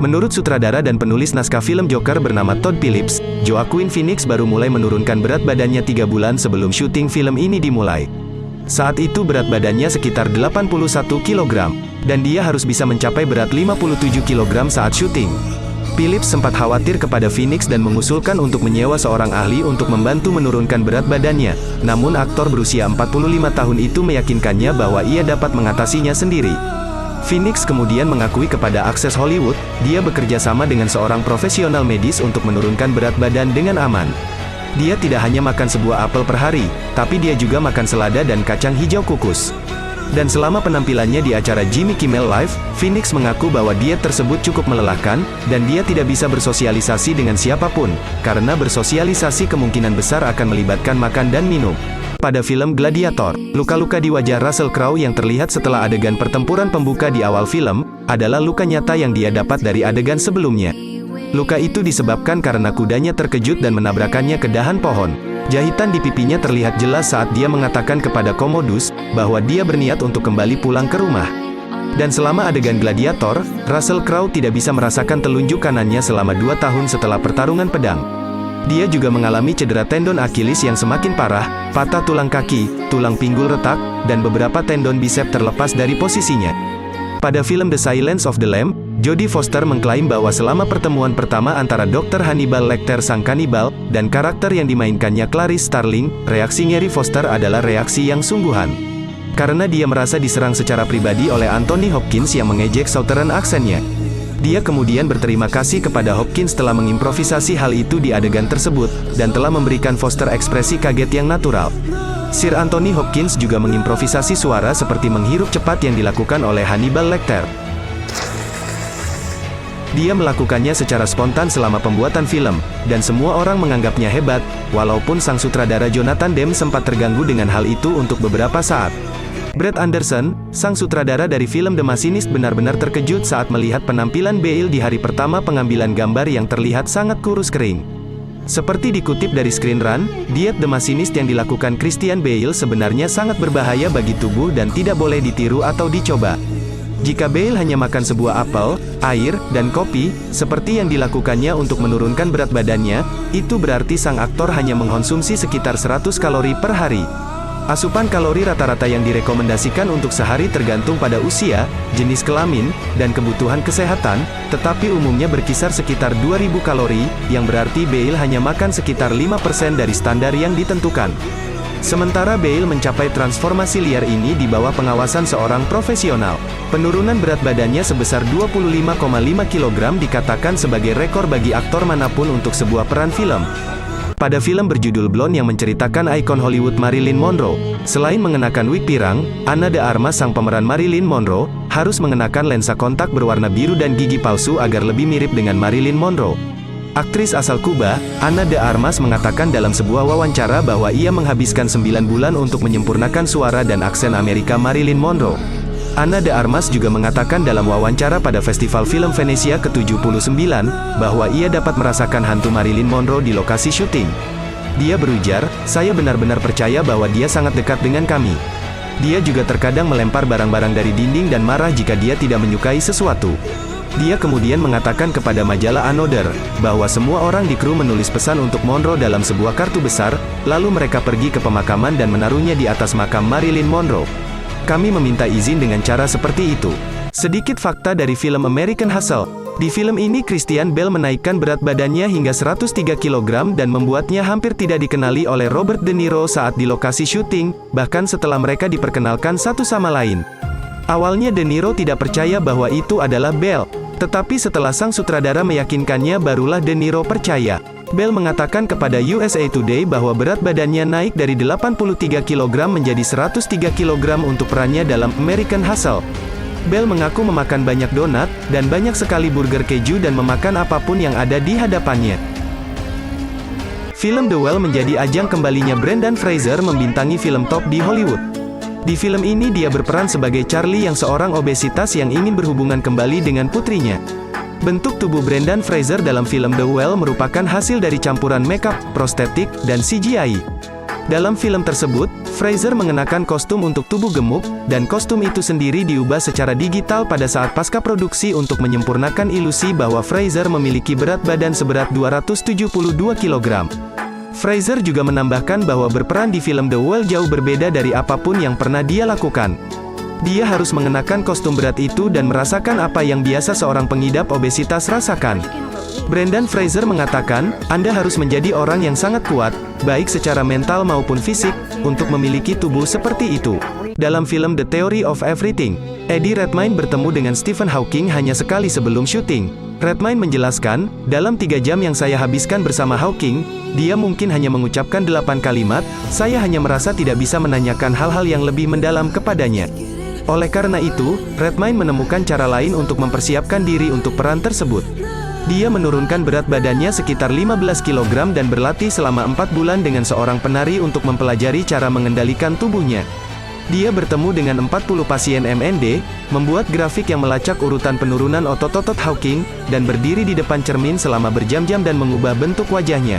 Menurut sutradara dan penulis naskah film Joker bernama Todd Phillips, Joaquin Phoenix baru mulai menurunkan berat badannya 3 bulan sebelum syuting film ini dimulai. Saat itu berat badannya sekitar 81 kg, dan dia harus bisa mencapai berat 57 kg saat syuting. Phillips sempat khawatir kepada Phoenix dan mengusulkan untuk menyewa seorang ahli untuk membantu menurunkan berat badannya, namun aktor berusia 45 tahun itu meyakinkannya bahwa ia dapat mengatasinya sendiri. Phoenix kemudian mengakui kepada Access Hollywood, dia bekerja sama dengan seorang profesional medis untuk menurunkan berat badan dengan aman. Dia tidak hanya makan sebuah apel per hari, tapi dia juga makan selada dan kacang hijau kukus. Dan selama penampilannya di acara Jimmy Kimmel Live, Phoenix mengaku bahwa diet tersebut cukup melelahkan, dan dia tidak bisa bersosialisasi dengan siapapun, karena bersosialisasi kemungkinan besar akan melibatkan makan dan minum. Pada film Gladiator, luka-luka di wajah Russell Crowe yang terlihat setelah adegan pertempuran pembuka di awal film, adalah luka nyata yang dia dapat dari adegan sebelumnya. Luka itu disebabkan karena kudanya terkejut dan menabrakannya ke dahan pohon. Jahitan di pipinya terlihat jelas saat dia mengatakan kepada Commodus, bahwa dia berniat untuk kembali pulang ke rumah. Dan selama adegan Gladiator, Russell Crowe tidak bisa merasakan telunjuk kanannya selama 2 tahun setelah pertarungan pedang. Dia juga mengalami cedera tendon Achilles yang semakin parah, patah tulang kaki, tulang pinggul retak, dan beberapa tendon bisep terlepas dari posisinya. Pada film The Silence of the Lambs, Jodie Foster mengklaim bahwa selama pertemuan pertama antara Dr. Hannibal Lecter sang kanibal, dan karakter yang dimainkannya Clarice Starling, reaksi Mary Foster adalah reaksi yang sungguhan. Karena dia merasa diserang secara pribadi oleh Anthony Hopkins yang mengejek Southern aksennya. Dia kemudian berterima kasih kepada Hopkins telah mengimprovisasi hal itu di adegan tersebut, dan telah memberikan Foster ekspresi kaget yang natural. Sir Anthony Hopkins juga mengimprovisasi suara seperti menghirup cepat yang dilakukan oleh Hannibal Lecter. Dia melakukannya secara spontan selama pembuatan film, dan semua orang menganggapnya hebat, walaupun sang sutradara Jonathan Demme sempat terganggu dengan hal itu untuk beberapa saat. Brad Anderson, sang sutradara dari film The Machinist benar-benar terkejut saat melihat penampilan Bale di hari pertama pengambilan gambar yang terlihat sangat kurus kering. Seperti dikutip dari Screen Run, diet The Machinist yang dilakukan Christian Bale sebenarnya sangat berbahaya bagi tubuh dan tidak boleh ditiru atau dicoba. Jika Bale hanya makan sebuah apel, air, dan kopi, seperti yang dilakukannya untuk menurunkan berat badannya, itu berarti sang aktor hanya mengkonsumsi sekitar 100 kalori per hari. Asupan kalori rata-rata yang direkomendasikan untuk sehari tergantung pada usia, jenis kelamin, dan kebutuhan kesehatan, tetapi umumnya berkisar sekitar 2000 kalori, yang berarti Bale hanya makan sekitar 5% dari standar yang ditentukan. Sementara Bale mencapai transformasi liar ini di bawah pengawasan seorang profesional. Penurunan berat badannya sebesar 25,5 kg dikatakan sebagai rekor bagi aktor manapun untuk sebuah peran film. Pada film berjudul Blonde yang menceritakan ikon Hollywood Marilyn Monroe, selain mengenakan wig pirang, Ana de Armas sang pemeran Marilyn Monroe, harus mengenakan lensa kontak berwarna biru dan gigi palsu agar lebih mirip dengan Marilyn Monroe. Aktris asal Kuba, Ana de Armas mengatakan dalam sebuah wawancara bahwa ia menghabiskan 9 bulan untuk menyempurnakan suara dan aksen Amerika Marilyn Monroe. Ana de Armas juga mengatakan dalam wawancara pada Festival Film Venesia ke-79, bahwa ia dapat merasakan hantu Marilyn Monroe di lokasi syuting. Dia berujar, "Saya benar-benar percaya bahwa dia sangat dekat dengan kami. Dia juga terkadang melempar barang-barang dari dinding dan marah jika dia tidak menyukai sesuatu." Dia kemudian mengatakan kepada majalah Another, bahwa semua orang di kru menulis pesan untuk Monroe dalam sebuah kartu besar, lalu mereka pergi ke pemakaman dan menaruhnya di atas makam Marilyn Monroe. Kami meminta izin dengan cara seperti itu. Sedikit fakta dari film American Hustle. Di film ini Christian Bale menaikkan berat badannya hingga 103 kg dan membuatnya hampir tidak dikenali oleh Robert De Niro saat di lokasi syuting, bahkan setelah mereka diperkenalkan satu sama lain. Awalnya De Niro tidak percaya bahwa itu adalah Bale, tetapi setelah sang sutradara meyakinkannya barulah De Niro percaya. Bale mengatakan kepada USA Today bahwa berat badannya naik dari 83 kg menjadi 103 kg untuk perannya dalam American Hustle. Bale mengaku memakan banyak donat, dan banyak sekali burger keju dan memakan apapun yang ada di hadapannya. Film The Well menjadi ajang kembalinya Brendan Fraser membintangi film top di Hollywood. Di film ini dia berperan sebagai Charlie yang seorang obesitas yang ingin berhubungan kembali dengan putrinya. Bentuk tubuh Brendan Fraser dalam film The Well merupakan hasil dari campuran makeup, prostetik, dan CGI. Dalam film tersebut, Fraser mengenakan kostum untuk tubuh gemuk, dan kostum itu sendiri diubah secara digital pada saat pasca produksi untuk menyempurnakan ilusi bahwa Fraser memiliki berat badan seberat 272 kg. Fraser juga menambahkan bahwa berperan di film The Whale jauh berbeda dari apapun yang pernah dia lakukan. Dia harus mengenakan kostum berat itu dan merasakan apa yang biasa seorang pengidap obesitas rasakan. Brendan Fraser mengatakan, Anda harus menjadi orang yang sangat kuat, baik secara mental maupun fisik, untuk memiliki tubuh seperti itu. Dalam film The Theory of Everything, Eddie Redmayne bertemu dengan Stephen Hawking hanya sekali sebelum syuting. Redmayne menjelaskan, dalam 3 jam yang saya habiskan bersama Hawking, dia mungkin hanya mengucapkan 8 kalimat, saya hanya merasa tidak bisa menanyakan hal-hal yang lebih mendalam kepadanya. Oleh karena itu, Redmayne menemukan cara lain untuk mempersiapkan diri untuk peran tersebut. Dia menurunkan berat badannya sekitar 15 kg dan berlatih selama 4 bulan dengan seorang penari untuk mempelajari cara mengendalikan tubuhnya. Dia bertemu dengan 40 pasien MND, membuat grafik yang melacak urutan penurunan otot-otot Hawking, dan berdiri di depan cermin selama berjam-jam dan mengubah bentuk wajahnya.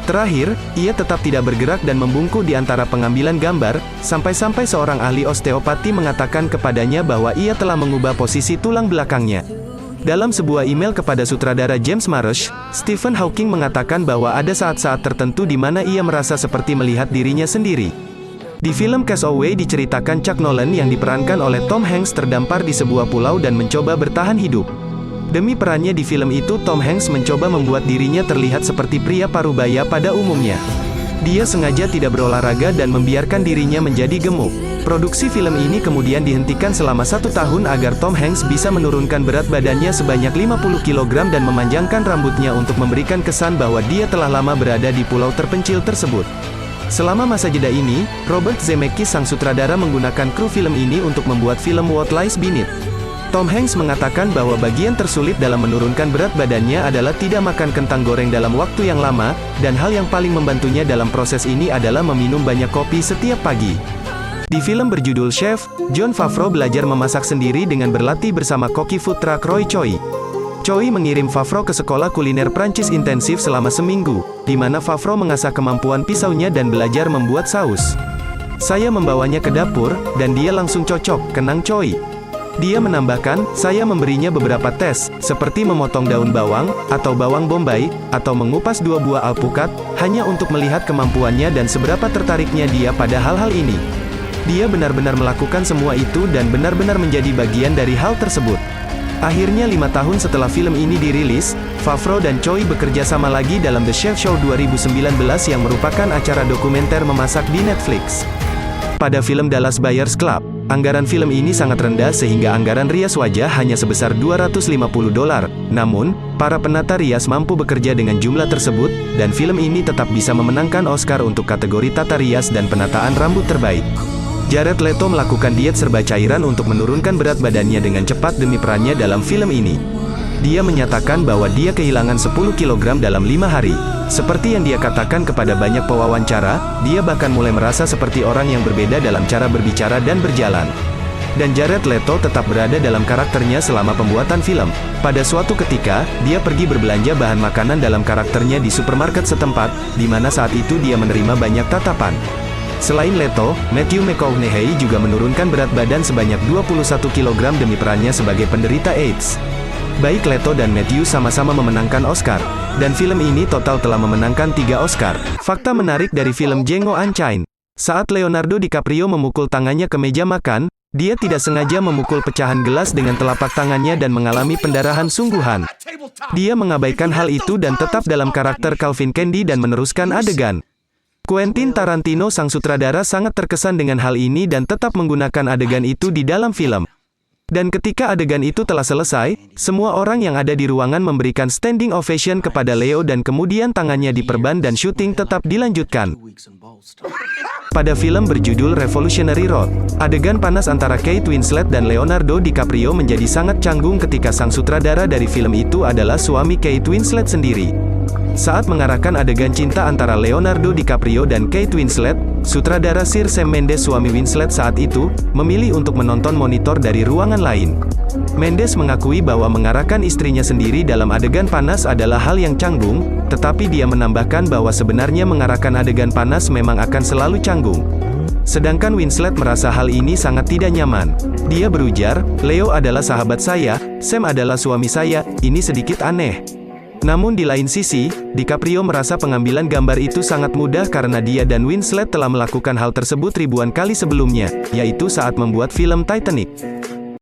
Terakhir, ia tetap tidak bergerak dan membungkuk di antara pengambilan gambar, sampai-sampai seorang ahli osteopati mengatakan kepadanya bahwa ia telah mengubah posisi tulang belakangnya. Dalam sebuah email kepada sutradara James Marsh, Stephen Hawking mengatakan bahwa ada saat-saat tertentu di mana ia merasa seperti melihat dirinya sendiri. Di film Castaway diceritakan Chuck Nolan yang diperankan oleh Tom Hanks terdampar di sebuah pulau dan mencoba bertahan hidup. Demi perannya di film itu, Tom Hanks mencoba membuat dirinya terlihat seperti pria parubaya pada umumnya. Dia sengaja tidak berolahraga dan membiarkan dirinya menjadi gemuk. Produksi film ini kemudian dihentikan selama 1 tahun agar Tom Hanks bisa menurunkan berat badannya sebanyak 50 kg dan memanjangkan rambutnya untuk memberikan kesan bahwa dia telah lama berada di pulau terpencil tersebut. Selama masa jeda ini, Robert Zemeckis sang sutradara menggunakan kru film ini untuk membuat film What Lies Beneath. Tom Hanks mengatakan bahwa bagian tersulit dalam menurunkan berat badannya adalah tidak makan kentang goreng dalam waktu yang lama, dan hal yang paling membantunya dalam proses ini adalah meminum banyak kopi setiap pagi. Di film berjudul Chef, Jon Favreau belajar memasak sendiri dengan berlatih bersama koki food truck Roy Choi. Choi mengirim Favreau ke sekolah kuliner Prancis intensif selama seminggu, di mana Favreau mengasah kemampuan pisaunya dan belajar membuat saus. Saya membawanya ke dapur, dan dia langsung cocok, kenang Choi. Dia menambahkan, saya memberinya beberapa tes, seperti memotong daun bawang, atau bawang bombay, atau mengupas 2 buah alpukat, hanya untuk melihat kemampuannya dan seberapa tertariknya dia pada hal-hal ini. Dia benar-benar melakukan semua itu dan benar-benar menjadi bagian dari hal tersebut. Akhirnya 5 tahun setelah film ini dirilis, Favreau dan Choi bekerja sama lagi dalam The Chef Show 2019 yang merupakan acara dokumenter memasak di Netflix. Pada film Dallas Buyers Club, anggaran film ini sangat rendah sehingga anggaran rias wajah hanya sebesar $250. Namun, para penata rias mampu bekerja dengan jumlah tersebut, dan film ini tetap bisa memenangkan Oscar untuk kategori tata rias dan penataan rambut terbaik. Jared Leto melakukan diet serba cairan untuk menurunkan berat badannya dengan cepat demi perannya dalam film ini. Dia menyatakan bahwa dia kehilangan 10 kg dalam 5 hari. Seperti yang dia katakan kepada banyak pewawancara, dia bahkan mulai merasa seperti orang yang berbeda dalam cara berbicara dan berjalan. Dan Jared Leto tetap berada dalam karakternya selama pembuatan film. Pada suatu ketika, dia pergi berbelanja bahan makanan dalam karakternya di supermarket setempat, di mana saat itu dia menerima banyak tatapan. Selain Leto, Matthew McConaughey juga menurunkan berat badan sebanyak 21 kg demi perannya sebagai penderita AIDS. Baik Leto dan Matthew sama-sama memenangkan Oscar, dan film ini total telah memenangkan 3 Oscar. Fakta menarik dari film Django Unchained. Saat Leonardo DiCaprio memukul tangannya ke meja makan, dia tidak sengaja memukul pecahan gelas dengan telapak tangannya dan mengalami pendarahan sungguhan. Dia mengabaikan hal itu dan tetap dalam karakter Calvin Candy dan meneruskan adegan. Quentin Tarantino sang sutradara sangat terkesan dengan hal ini dan tetap menggunakan adegan itu di dalam film. Dan ketika adegan itu telah selesai, semua orang yang ada di ruangan memberikan standing ovation kepada Leo dan kemudian tangannya diperban dan syuting tetap dilanjutkan. Pada film berjudul Revolutionary Road, adegan panas antara Kate Winslet dan Leonardo DiCaprio menjadi sangat canggung ketika sang sutradara dari film itu adalah suami Kate Winslet sendiri. Saat mengarahkan adegan cinta antara Leonardo DiCaprio dan Kate Winslet, sutradara Sir Sam Mendes suami Winslet saat itu, memilih untuk menonton monitor dari ruangan lain. Mendes mengakui bahwa mengarahkan istrinya sendiri dalam adegan panas adalah hal yang canggung, tetapi dia menambahkan bahwa sebenarnya mengarahkan adegan panas memang akan selalu canggung. Sedangkan Winslet merasa hal ini sangat tidak nyaman. Dia berujar, "Leo adalah sahabat saya, Sam adalah suami saya, ini sedikit aneh." Namun di lain sisi, DiCaprio merasa pengambilan gambar itu sangat mudah karena dia dan Winslet telah melakukan hal tersebut ribuan kali sebelumnya, yaitu saat membuat film Titanic.